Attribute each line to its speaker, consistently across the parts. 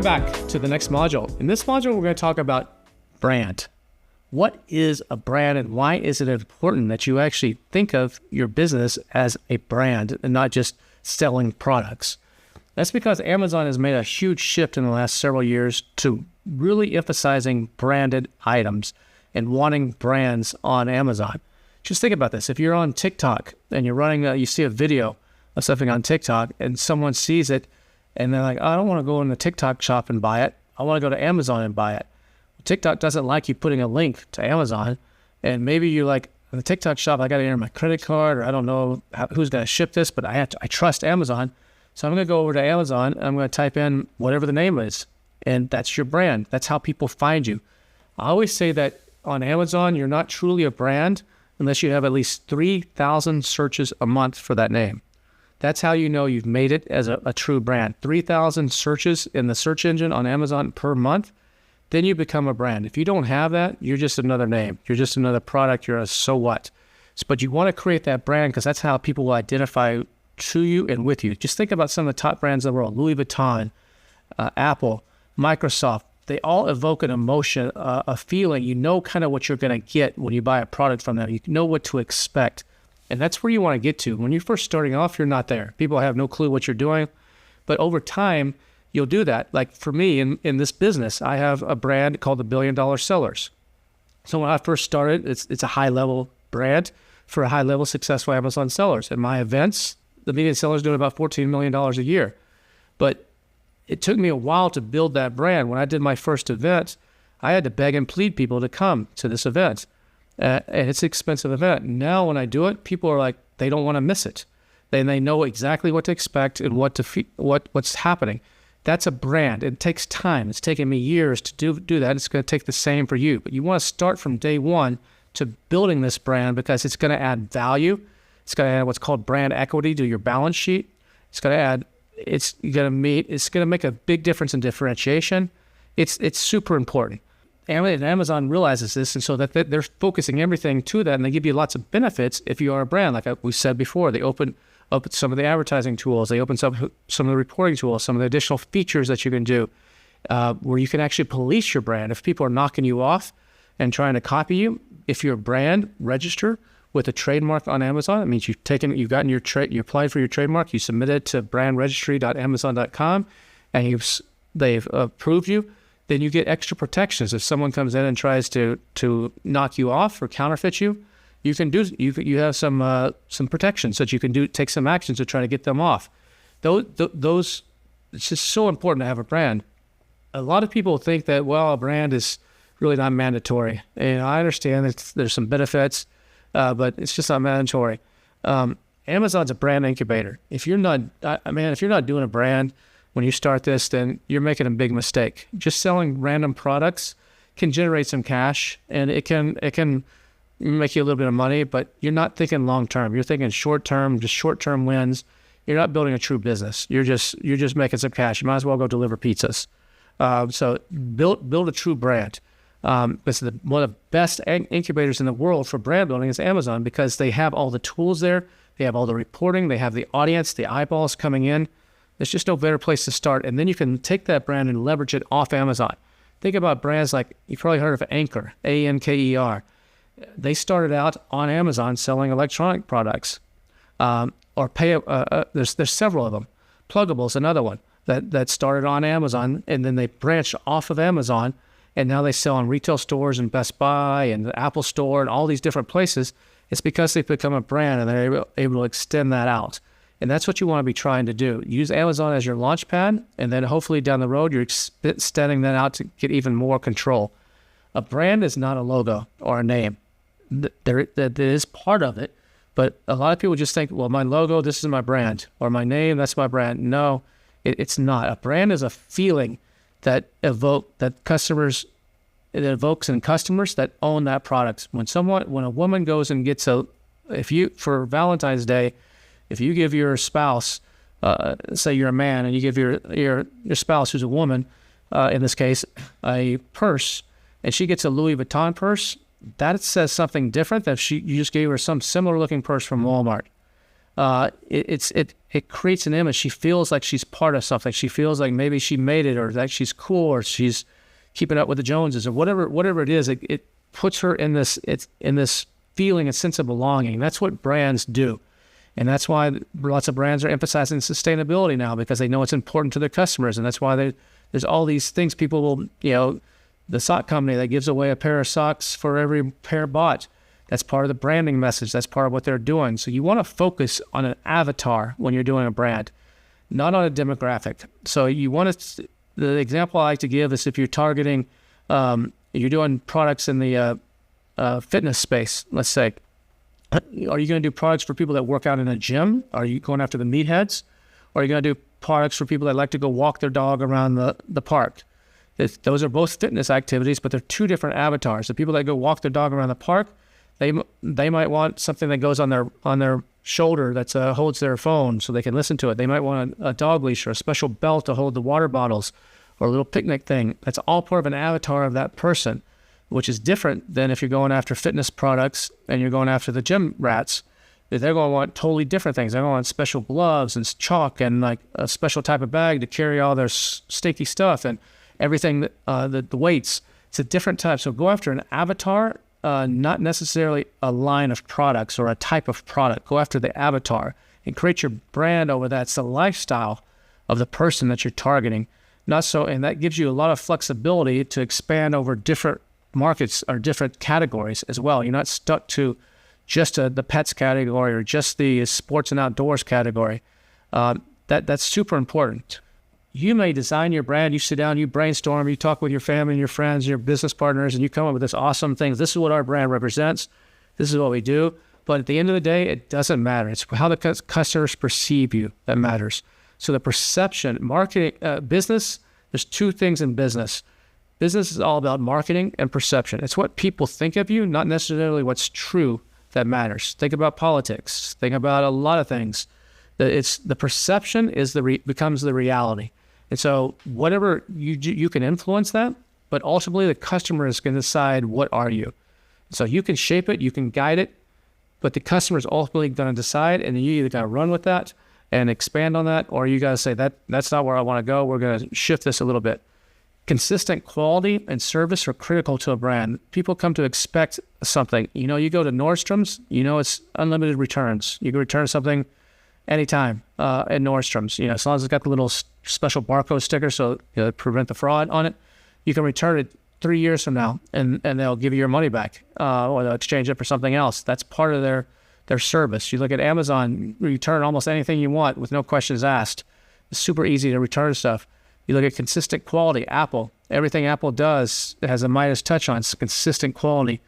Speaker 1: Welcome back to the next module. In this module, we're going to talk about brand. What is a brand and why is it important that you actually think of your business as a brand and not just selling products? That's because Amazon has made a huge shift in the last several years to really emphasizing branded items and wanting brands on Amazon. Just think about this. If you're on TikTok and you're running, you see a video of something on TikTok and someone sees it and they're like, oh, I don't want to go in the TikTok shop and buy it. I want to go to Amazon and buy it. TikTok doesn't like you putting a link to Amazon. And maybe you're like, in the TikTok shop, I got to enter my credit card, or I don't know who's going to ship this, but I trust Amazon. So I'm going to go over to Amazon and I'm going to type in whatever the name is. And that's your brand. That's how people find you. I always say that on Amazon, you're not truly a brand unless you have at least 3,000 searches a month for that name. That's how you know you've made it as a true brand. 3,000 searches in the search engine on Amazon per month, then you become a brand. If you don't have that, you're just another name. You're just another product. You're a so what. But you want to create that brand because that's how people will identify to you and with you. Just think about some of the top brands in the world. Louis Vuitton, Apple, Microsoft. They all evoke an emotion, a feeling. You know kind of what you're going to get when you buy a product from them. You know what to expect. And that's where you want to get to. When you're first starting off, you're not there. People have no clue what you're doing. But over time, you'll do that. Like for me in this business, I have a brand called the $1 Billion Sellers. So when I first started, it's a high-level brand for a high-level successful Amazon sellers. At my events, the median seller is doing about $14 million a year. But it took me a while to build that brand. When I did my first event, I had to beg and plead people to come to this event. And it's an expensive event. Now when I do it, people are like, they don't want to miss it. They know exactly what to expect and what's happening. That's a brand. It takes time. It's taken me years to do that. It's going to take the same for you. But you want to start from day one to building this brand because it's going to add value. It's going to add what's called brand equity to your balance sheet. It's going to make a big difference in differentiation. It's super important. And Amazon realizes this, and so that they're focusing everything to that, and they give you lots of benefits if you are a brand. Like we said before, they open up some of the advertising tools, they open some of the reporting tools, some of the additional features that you can do, where you can actually police your brand. If people are knocking you off and trying to copy you, if you're a brand, register with a trademark on Amazon. It means you applied for your trademark, you submitted it to brandregistry.amazon.com, and they've approved you. Then you get extra protections. If someone comes in and tries to knock you off or counterfeit you, you have some protections that you can take some actions to try to get them off. Those it's just so important to have a brand. A lot of people think that, well, a brand is really not mandatory. And I understand that there's some benefits, but it's just not mandatory. Amazon's a brand incubator. If you're not doing a brand when you start this, then you're making a big mistake. Just selling random products can generate some cash, and it can make you a little bit of money, but you're not thinking long term. You're thinking short term, just short term wins. You're not building a true business. You're just making some cash. You might as well go deliver pizzas. So build a true brand. It's one of the best incubators in the world for brand building is Amazon because they have all the tools there. They have all the reporting. They have the audience, the eyeballs coming in. There's just no better place to start. And then you can take that brand and leverage it off Amazon. Think about brands like, you've probably heard of Anker, Anker. They started out on Amazon selling electronic products. There's several of them. Pluggable's another one that started on Amazon, and then they branched off of Amazon, and now they sell in retail stores and Best Buy and the Apple Store and all these different places. It's because they've become a brand and they're able to extend that out. And that's what you want to be trying to do. Use Amazon as your launch pad, and then hopefully down the road, you're extending that out to get even more control. A brand is not a logo or a name. That is part of it, but a lot of people just think, well, my logo, this is my brand, or my name, that's my brand. No, it's not. A brand is a feeling that evokes in customers that own that product. When a woman goes and gets for Valentine's Day, if you give your spouse, say you're a man, and you give your spouse, who's a woman, in this case, a purse, and she gets a Louis Vuitton purse, that says something different than you just gave her some similar looking purse from Walmart. It creates an image. She feels like she's part of something. She feels like maybe she made it, or that she's cool, or she's keeping up with the Joneses, or whatever it is. It puts her in this feeling, a sense of belonging. That's what brands do. And that's why lots of brands are emphasizing sustainability now, because they know it's important to their customers. And that's why there's all these things people will, the sock company that gives away a pair of socks for every pair bought. That's part of the branding message. That's part of what they're doing. So you want to focus on an avatar when you're doing a brand, not on a demographic. So you want to, the example I like to give is if you're targeting, you're doing products in the fitness space, let's say. Are you going to do products for people that work out in a gym? Are you going after the meatheads? Or are you going to do products for people that like to go walk their dog around the park? Those are both fitness activities, but they're two different avatars. The people that go walk their dog around the park, they might want something that goes on their shoulder that holds their phone so they can listen to it. They might want a dog leash or a special belt to hold the water bottles, or a little picnic thing. That's all part of an avatar of that person, which is different than if you're going after fitness products and you're going after the gym rats. They're going to want totally different things. They're going to want special gloves and chalk and like a special type of bag to carry all their sticky stuff and everything, the weights. It's a different type. So go after an avatar, not necessarily a line of products or a type of product. Go after the avatar and create your brand over that. It's the lifestyle of the person that you're targeting. And that gives you a lot of flexibility to expand over different markets or different categories as well. You're not stuck to just the pets category or just the sports and outdoors category. That's super important. You may design your brand, you sit down, you brainstorm, you talk with your family and your friends, your business partners, and you come up with this awesome thing. This is what our brand represents. This is what we do. But at the end of the day, it doesn't matter. It's how the customers perceive you that matters. So the perception, marketing, business, there's two things in business. Business is all about marketing and perception. It's what people think of you, not necessarily what's true, that matters. Think about politics. Think about a lot of things. It's the perception becomes the reality. And so whatever you can influence that, but ultimately the customer is going to decide what are you. So you can shape it, you can guide it, but the customer is ultimately going to decide, and you either got to run with that and expand on that, or you got to say that's not where I want to go. We're going to shift this a little bit. Consistent quality and service are critical to a brand. People come to expect something. You go to Nordstrom's, it's unlimited returns. You can return something anytime at Nordstrom's. As long as it's got the little special barcode sticker so prevent the fraud on it, you can return it 3 years from now and they'll give you your money back or they'll exchange it for something else. That's part of their service. You look at Amazon, you return almost anything you want with no questions asked. It's super easy to return stuff. You look at consistent quality. Apple, everything Apple does has a Midas touch on. It's consistent quality.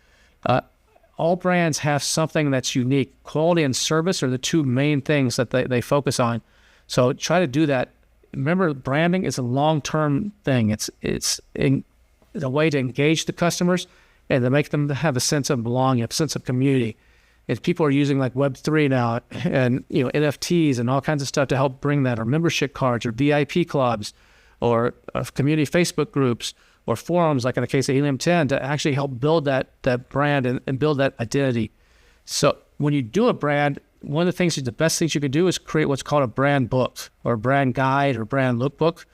Speaker 1: All brands have something that's unique. Quality and service are the two main things that they focus on. So try to do that. Remember, branding is a long-term thing. It's a way to engage the customers and to make them have a sense of belonging, a sense of community. If people are using like Web3 now and NFTs and all kinds of stuff to help bring that, or membership cards or VIP clubs or community Facebook groups or forums, like in the case of Helium 10, to actually help build that brand and build that identity. So when you do a brand, one of the things, the best things you can do is create what's called a brand book or a brand guide or brand lookbook.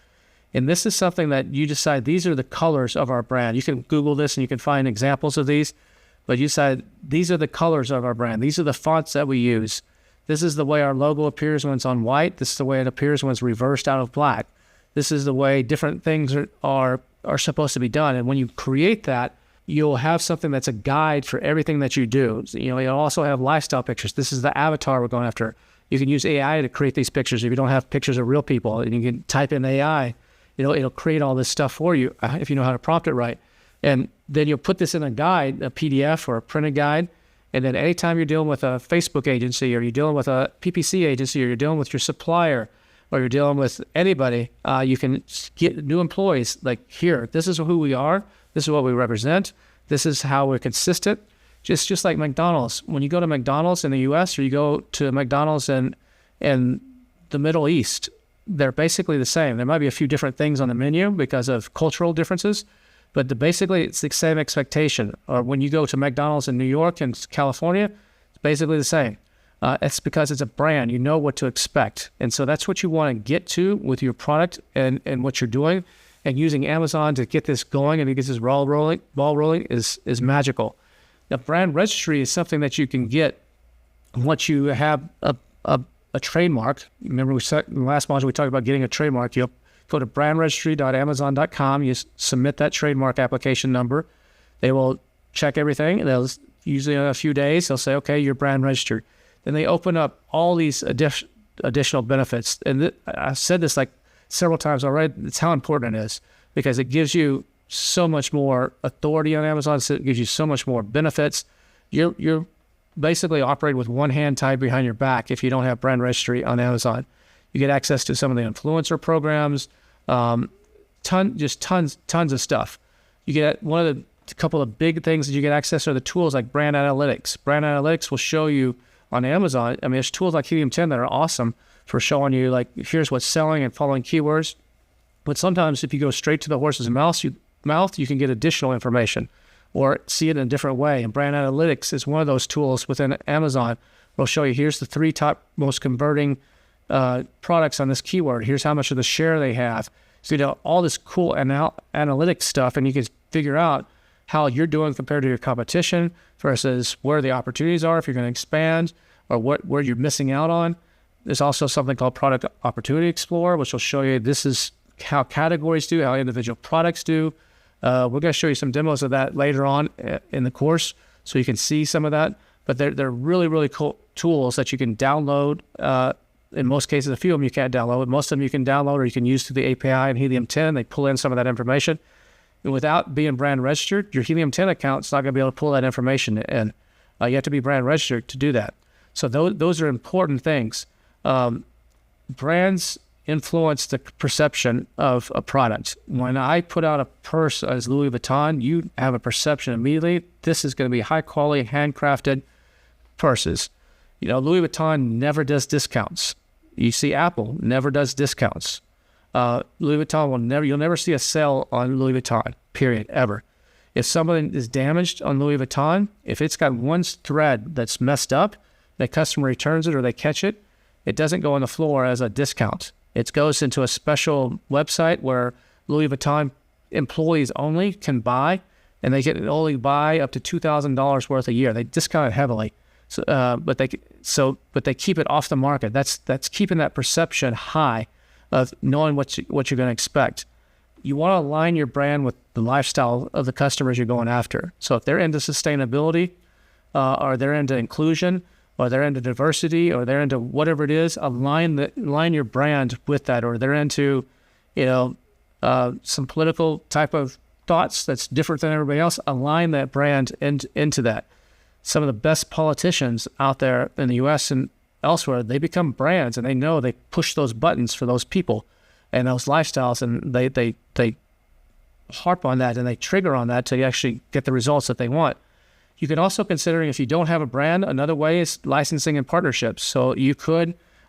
Speaker 1: And this is something that you decide, these are the colors of our brand. You can Google this and you can find examples of these, but you decide these are the colors of our brand. These are the fonts that we use. This is the way our logo appears when it's on white. This is the way it appears when it's reversed out of black. This is the way different things are supposed to be done. And when you create that, you'll have something that's a guide for everything that you do. You'll also have lifestyle pictures. This is the avatar we're going after. You can use AI to create these pictures if you don't have pictures of real people. And you can type in AI. It'll create all this stuff for you if you know how to prompt it right. And then you'll put this in a guide, a PDF or a printed guide. And then anytime you're dealing with a Facebook agency, or you're dealing with a PPC agency, or you're dealing with your supplier, or you're dealing with anybody, you can get new employees. Like, here, this is who we are. This is what we represent. This is how we're consistent. Just like McDonald's. When you go to McDonald's in the U.S. or you go to McDonald's in the Middle East, they're basically the same. There might be a few different things on the menu because of cultural differences, but basically it's the same expectation. Or when you go to McDonald's in New York and California, it's basically the same. It's because it's a brand. You know what to expect. And so that's what you want to get to with your product and what you're doing. And using Amazon to get this going and to get this ball rolling is magical. Now, brand registry is something that you can get once you have a trademark. Remember, in the last module we talked about getting a trademark. You'll go to brandregistry.amazon.com. You submit that trademark application number. They will check everything. They'll usually in a few days they'll say, okay, you're brand registered. Then they open up all these additional benefits. And I've said this like several times already. It's how important it is, because it gives you so much more authority on Amazon. So it gives you so much more benefits. You're basically operating with one hand tied behind your back if you don't have brand registry on Amazon. You get access to some of the influencer programs, tons of stuff. You get one of the couple of big things that you get access to are the tools like Brand Analytics. Brand Analytics will show you on Amazon. I mean, there's tools like Helium 10 that are awesome for showing you, like, here's what's selling and following keywords. But sometimes if you go straight to the horse's mouth, you can get additional information or see it in a different way. And Brand Analytics is one of those tools within Amazon. It'll show you, here's the 3 top most converting products on this keyword. Here's how much of the share they have. So, you know, all this cool analytics stuff, and you can figure out how you're doing compared to your competition versus where the opportunities are, if you're going to expand, or where you're missing out on. There's also something called Product Opportunity Explorer, which will show you this is how categories do, how individual products do. We're going to show you some demos of that later on in the course, so you can see some of that. But they're really, really cool tools that you can download. In most cases, a few of them you can't download. Most of them you can download or you can use through the API in Helium 10. They pull in some of that information. And without being brand registered, your Helium 10 account is not going to be able to pull that information in. You have to be brand registered to do that. So those are important things. Brands influence the perception of a product. When I put out a purse as Louis Vuitton, you have a perception immediately. This is going to be high quality, handcrafted purses. You know, Louis Vuitton never does discounts. You see, Apple never does discounts. Louis Vuitton you'll never see a sale on Louis Vuitton, period, ever. If something is damaged on Louis Vuitton, if it's got one thread that's messed up, the customer returns it or they catch it, it doesn't go on the floor as a discount. It goes into a special website where Louis Vuitton employees only can buy, and they can only buy up to $2,000 worth a year. They discount it heavily. But they keep it off the market. That's keeping that perception high of knowing what you're going to expect. You want to align your brand with the lifestyle of the customers you're going after. So if they're into sustainability, or they're into inclusion, or they're into diversity, or they're into whatever it is, align your brand with that. Or they're into, some political type of thoughts that's different than everybody else. Align that brand into that. Some of the best politicians out there in the U.S. and elsewhere, they become brands, and they know they push those buttons for those people and those lifestyles, and they harp on that and they trigger on that to actually get the results that they want. You can also consider, if you don't have a brand, another way is licensing and partnerships. So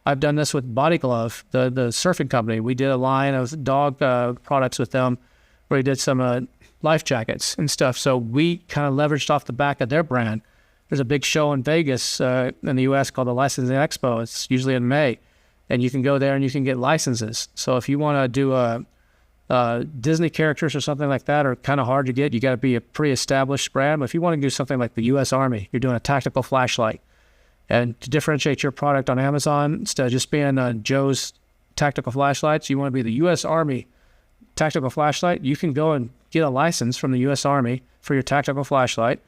Speaker 1: I've done this with Body Glove, the surfing company. We did a line of dog products with them where we did some life jackets and stuff. So we kind of leveraged off the back of their brand. There's a big show in Vegas in the U.S. called the Licensing Expo. It's usually in May, and you can go there and you can get licenses. So if you want to do Disney characters or something like that, are kind of hard to get. You got to be a pre-established brand. But if you want to do something like the U.S. Army, you're doing a tactical flashlight, and to differentiate your product on Amazon, instead of just being Joe's tactical flashlights, you want to be the U.S. Army tactical flashlight. You can go and get a license from the U.S. Army for your tactical flashlight.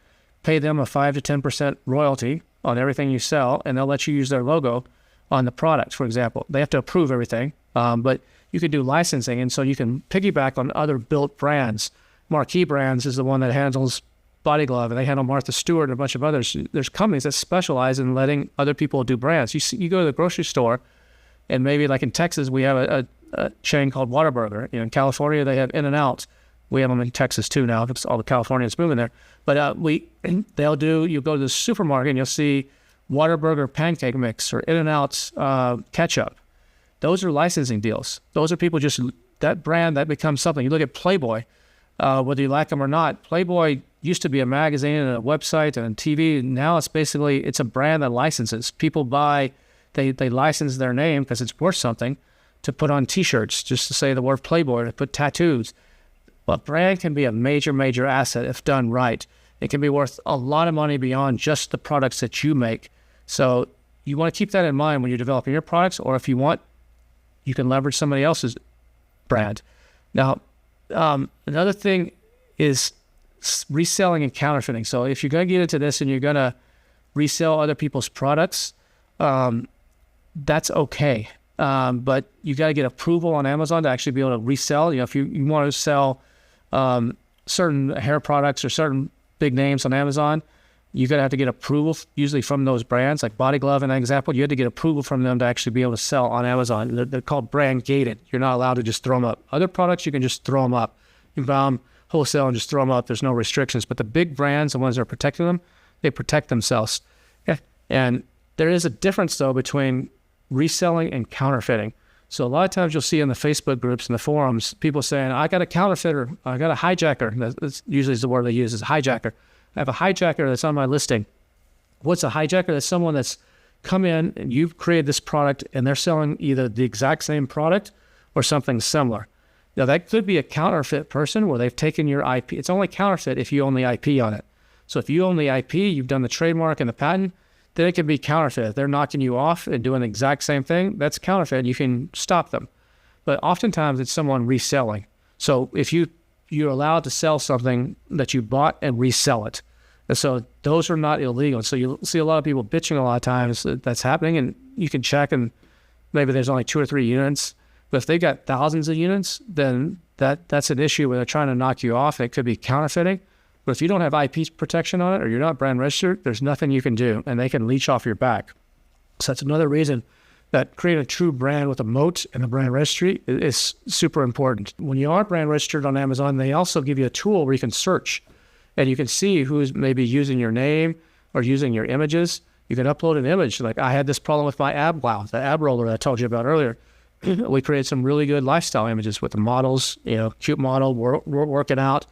Speaker 1: Pay them a 5 to 10% royalty on everything you sell, and they'll let you use their logo on the product, for example. They have to approve everything, but you can do licensing, and so you can piggyback on other built brands. Marquee Brands is the one that handles Body Glove, and they handle Martha Stewart and a bunch of others. There's companies that specialize in letting other people do brands. You go to the grocery store, and maybe like in Texas, we have a chain called Whataburger. In California, they have In-N-Out. We have them in Texas too now, because all the Californians moving there. But you'll go to the supermarket and you'll see Whataburger pancake mix or In-N-Out's ketchup. Those are licensing deals. Those are people that brand that becomes something. You look at Playboy, whether you like them or not. Playboy, used to be a magazine and a website and TV. Now it's a brand that licenses. People buy, they license their name because it's worth something to put on T-shirts, just to say the word Playboy, to put tattoos. But brand can be a major, major asset if done right. It can be worth a lot of money beyond just the products that you make. So you want to keep that in mind when you're developing your products, or if you want, you can leverage somebody else's brand. Now, another thing is reselling and counterfeiting. So if you're going to get into this and you're going to resell other people's products, that's okay. But you got to get approval on Amazon to actually be able to resell. If you want to sell certain hair products or certain big names on Amazon, you're going to have to get approval, usually from those brands. Like Body Glove, an example, you had to get approval from them to actually be able to sell on Amazon. They're called brand gated. You're not allowed to just throw them up. Other products, you can just throw them up. You can buy them wholesale and just throw them up. There's no restrictions. But the big brands, the ones that are protecting them, they protect themselves. Yeah. And there is a difference, though, between reselling and counterfeiting. So a lot of times you'll see in the Facebook groups and the forums, people saying, I got a counterfeiter, I got a hijacker. That's usually the word they use is hijacker. I have a hijacker that's on my listing. What's a hijacker? That's someone that's come in and you've created this product and they're selling either the exact same product or something similar. Now that could be a counterfeit person where they've taken your IP. It's only counterfeit if you own the IP on it. So if you own the IP, you've done the trademark and the patent, then it can be counterfeit. If they're knocking you off and doing the exact same thing, that's counterfeit. You can stop them. But oftentimes it's someone reselling. So if you're allowed to sell something that you bought and resell it. And so those are not illegal. So you'll see a lot of people bitching a lot of times that that's happening, and you can check and maybe there's only 2 or 3 units. But if they got thousands of units, then that's an issue where they're trying to knock you off. It could be counterfeiting. But if you don't have IP protection on it or you're not brand registered, there's nothing you can do, and they can leech off your back. So that's another reason that creating a true brand with a moat and a brand registry is super important. When you are brand registered on Amazon, they also give you a tool where you can search and you can see who's maybe using your name or using your images. You can upload an image. Like I had this problem with my AbWow, the ab roller that I told you about earlier. We created some really good lifestyle images with the models, cute model, working out.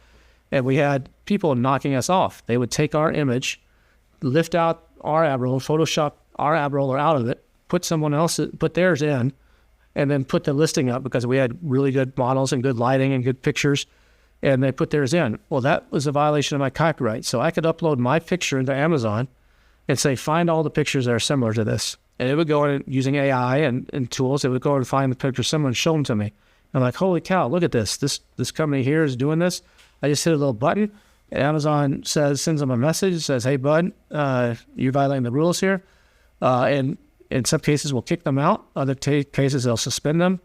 Speaker 1: And we had people knocking us off. They would take our image, lift out our ab roller, Photoshop our ab roller out of it, put theirs in, and then put the listing up because we had really good models and good lighting and good pictures, and they put theirs in. Well, that was a violation of my copyright. So I could upload my picture into Amazon and say, find all the pictures that are similar to this. And it would go in using AI and tools. It would go and find the picture similar and show them to me. I'm like, holy cow, look at this. This company here is doing this. I just hit a little button, and Amazon sends them a message, says, hey, bud, you're violating the rules here. And in some cases, we'll kick them out. Other cases, they'll suspend them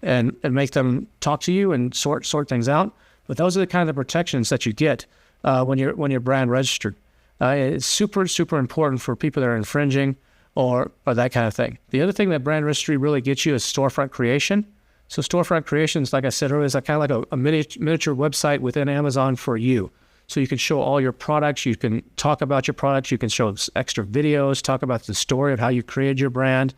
Speaker 1: and make them talk to you and sort things out. But those are the kind of protections that you get when you're brand registered. It's super, super important for people that are infringing or that kind of thing. The other thing that brand registry really gets you is storefront creation. So storefront creations, like I said earlier, is kind of like a miniature website within Amazon for you. So you can show all your products. You can talk about your products. You can show extra videos, talk about the story of how you created your brand.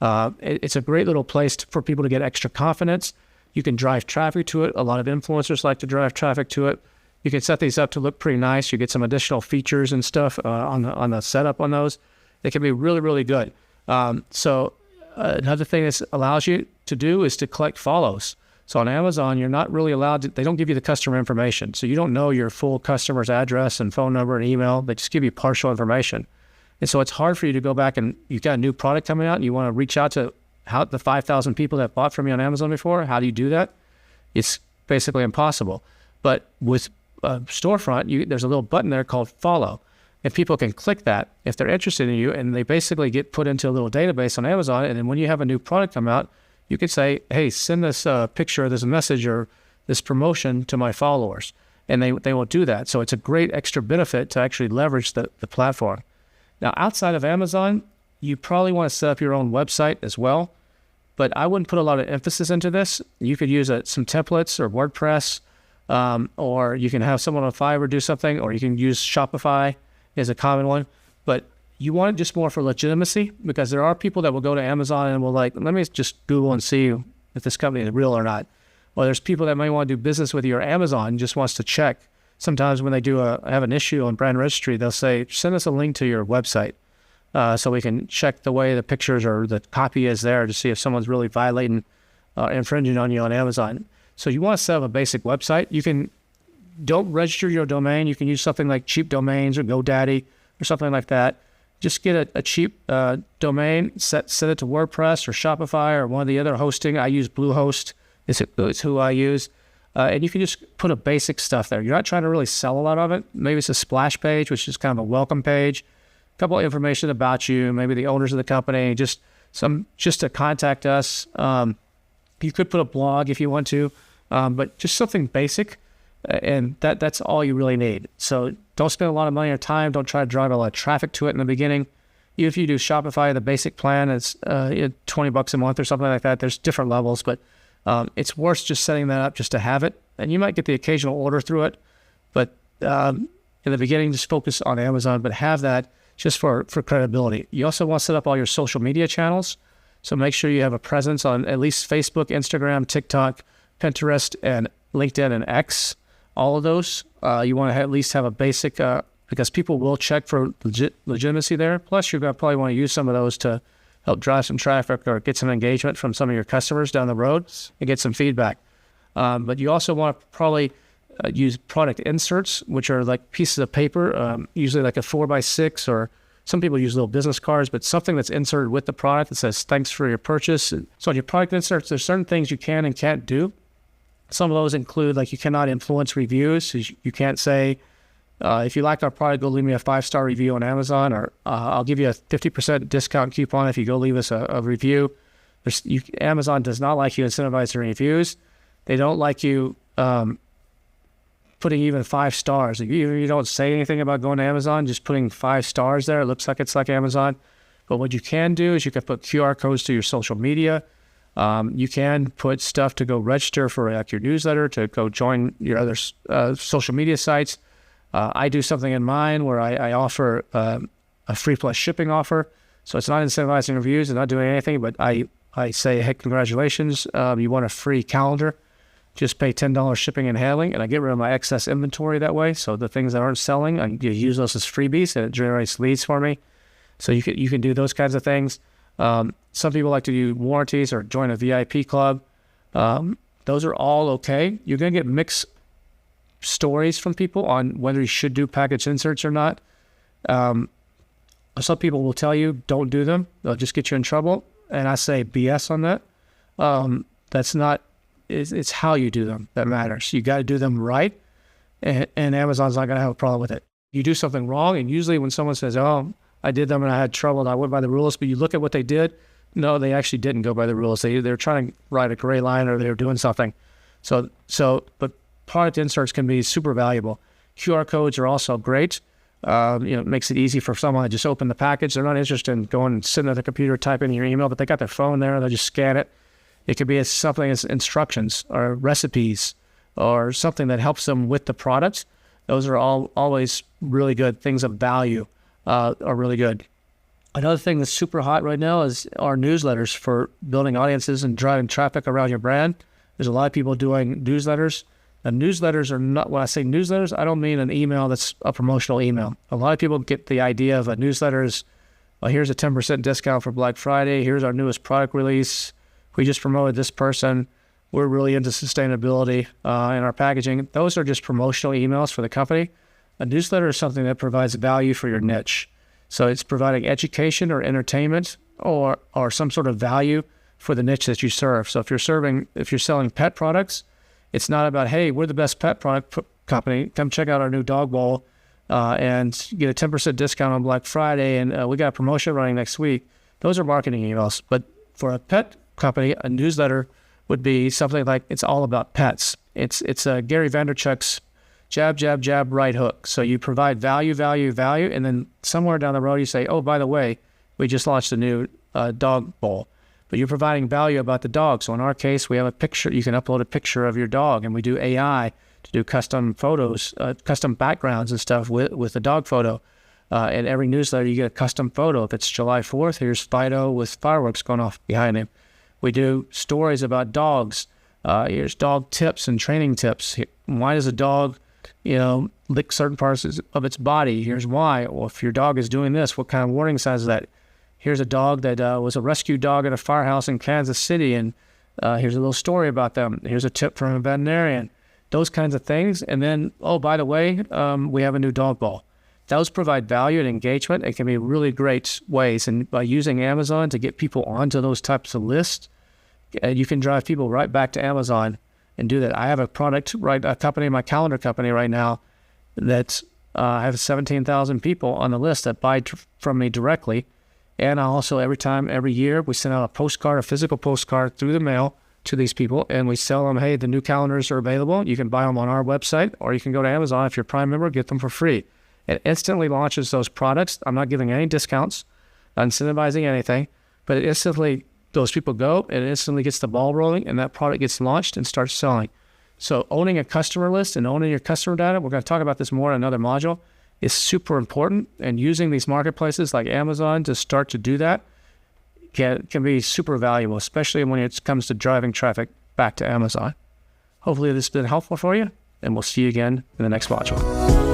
Speaker 1: It's a great little place for people to get extra confidence. You can drive traffic to it. A lot of influencers like to drive traffic to it. You can set these up to look pretty nice. You get some additional features and stuff on the setup on those. It can be really, really good. So another thing this allows you to do is to collect follows. So on Amazon, you're not really allowed to, they don't give you the customer information. So you don't know your full customer's address and phone number and email. They just give you partial information. And so it's hard for you to go back and you've got a new product coming out and you want to reach out to the 5,000 people that bought from you on Amazon before. How do you do that? It's basically impossible. But with Storefront, there's a little button there called follow. And people can click that if they're interested in you, and they basically get put into a little database on Amazon. And then when you have a new product come out, you can say, hey, send this picture, this message, or this promotion to my followers. And they will do that. So it's a great extra benefit to actually leverage the platform. Now, outside of Amazon, you probably want to set up your own website as well. But I wouldn't put a lot of emphasis into this. You could use some templates or WordPress, or you can have someone on Fiverr do something, or you can use Shopify as a common one. But you want it just more for legitimacy, because there are people that will go to Amazon and will let me just Google and see if this company is real or not. Or there's people that might want to do business with you, or Amazon just wants to check sometimes when they have an issue on brand registry, they'll say, send us a link to your website so we can check the way the pictures or the copy is there to see if someone's really violating, infringing on you on Amazon. So you want to set up a basic website. Don't register your domain. You can use something like Cheap Domains or GoDaddy or something like that. Just get a cheap domain, set it to WordPress or Shopify or one of the other hosting. I use Bluehost. It's who I use. And you can just put a basic stuff there. You're not trying to really sell a lot of it. Maybe it's a splash page, which is kind of a welcome page. A couple of information about you, maybe the owners of the company, just to contact us. You could put a blog if you want to, but just something basic. And that's all you really need. So don't spend a lot of money or time. Don't try to drive a lot of traffic to it in the beginning. Even if you do Shopify, the basic plan is $20 a month or something like that. There's different levels, but it's worth just setting that up just to have it. And you might get the occasional order through it, but in the beginning, just focus on Amazon, but have that just for credibility. You also want to set up all your social media channels. So make sure you have a presence on at least Facebook, Instagram, TikTok, Pinterest, and LinkedIn and X. All of those, you want to at least have a basic, because people will check for legitimacy there. Plus, you're going to probably want to use some of those to help drive some traffic or get some engagement from some of your customers down the road and get some feedback. But you also want to probably use product inserts, which are like pieces of paper, usually like a 4x6, or some people use little business cards, but something that's inserted with the product that says, thanks for your purchase. So on your product inserts, there's certain things you can and can't do. Some of those include, like, you cannot influence reviews. So you can't say, if you like our product, go leave me a 5-star review on Amazon, or I'll give you a 50% discount coupon if you go leave us a review. Amazon does not like you incentivizing reviews. They don't like you putting even 5 stars. If you don't say anything about going to Amazon, just putting 5 stars there, it looks like it's like Amazon. But what you can do is you can put QR codes to your social media. You can put stuff to go register for like your newsletter, to go join your other social media sites. I do something in mine where I offer a free plus shipping offer. So it's not incentivizing reviews and not doing anything, but I say, hey, congratulations. You want a free calendar. Just pay $10 shipping and handling, and I get rid of my excess inventory that way. So the things that aren't selling, I use those as freebies, and it generates leads for me. So you can do those kinds of things. Some people like to do warranties or join a VIP club. Those are all okay. You're going to get mixed stories from people on whether you should do package inserts or not. Some people will tell you, don't do them. They'll just get you in trouble. And I say BS on that. That's not, it's how you do them that matters. You got to do them right. And Amazon's not going to have a problem with it. You do something wrong, and usually when someone says, oh, I did them and I had trouble and I went by the rules, but you look at what they did, no, they actually didn't go by the rules. They're trying to write a gray line, or they're doing something. But product inserts can be super valuable. QR codes are also great. It makes it easy for someone to just open the package. They're not interested in going and sitting at the computer, typing in your email, but they got their phone there. They'll just scan it. It could be something as instructions or recipes or something that helps them with the product. Those are always really good. Things of value are really good. Another thing that's super hot right now is our newsletters for building audiences and driving traffic around your brand. There's a lot of people doing newsletters. And newsletters are not, when I say newsletters, I don't mean an email that's a promotional email. A lot of people get the idea of a newsletter as, well, here's a 10% discount for Black Friday. Here's our newest product release. We just promoted this person. We're really into sustainability in our packaging. Those are just promotional emails for the company. A newsletter is something that provides value for your niche. So it's providing education or entertainment or some sort of value for the niche that you serve. So if you're selling pet products, it's not about, hey, we're the best pet product company. Come check out our new dog bowl and get a 10% discount on Black Friday. And we got a promotion running next week. Those are marketing emails. But for a pet company, a newsletter would be something like, it's all about pets. It's Gary Vaynerchuk's jab, jab, jab, right hook. So you provide value, value, value, and then somewhere down the road you say, oh, by the way, we just launched a new dog bowl. But you're providing value about the dog. So in our case, we have a picture. You can upload a picture of your dog, and we do AI to do custom photos, custom backgrounds and stuff with the dog photo. And every newsletter, you get a custom photo. If it's July 4th, here's Fido with fireworks going off behind him. We do stories about dogs. Here's dog tips and training tips. Why does a dog, lick certain parts of its body. Here's why. Well, if your dog is doing this, what kind of warning signs is that? Here's a dog that was a rescue dog at a firehouse in Kansas City, and here's a little story about them. Here's a tip from a veterinarian. Those kinds of things. And then, oh, by the way, we have a new dog bowl. Those provide value and engagement. It can be really great ways. And by using Amazon to get people onto those types of lists, you can drive people right back to Amazon and do that. I have a product, a company, my calendar company right now, that I have 17,000 people on the list that buy from me directly. And I also, every year, we send out a postcard, a physical postcard through the mail to these people, and we sell them, hey, the new calendars are available. You can buy them on our website, or you can go to Amazon. If you're a Prime member, get them for free. It instantly launches those products. I'm not giving any discounts, not incentivizing anything, but it instantly, those people go, and it instantly gets the ball rolling, and that product gets launched and starts selling. So owning a customer list and owning your customer data, we're going to talk about this more in another module, is super important. And using these marketplaces like Amazon to start to do that can be super valuable, especially when it comes to driving traffic back to Amazon. Hopefully this has been helpful for you, and we'll see you again in the next module.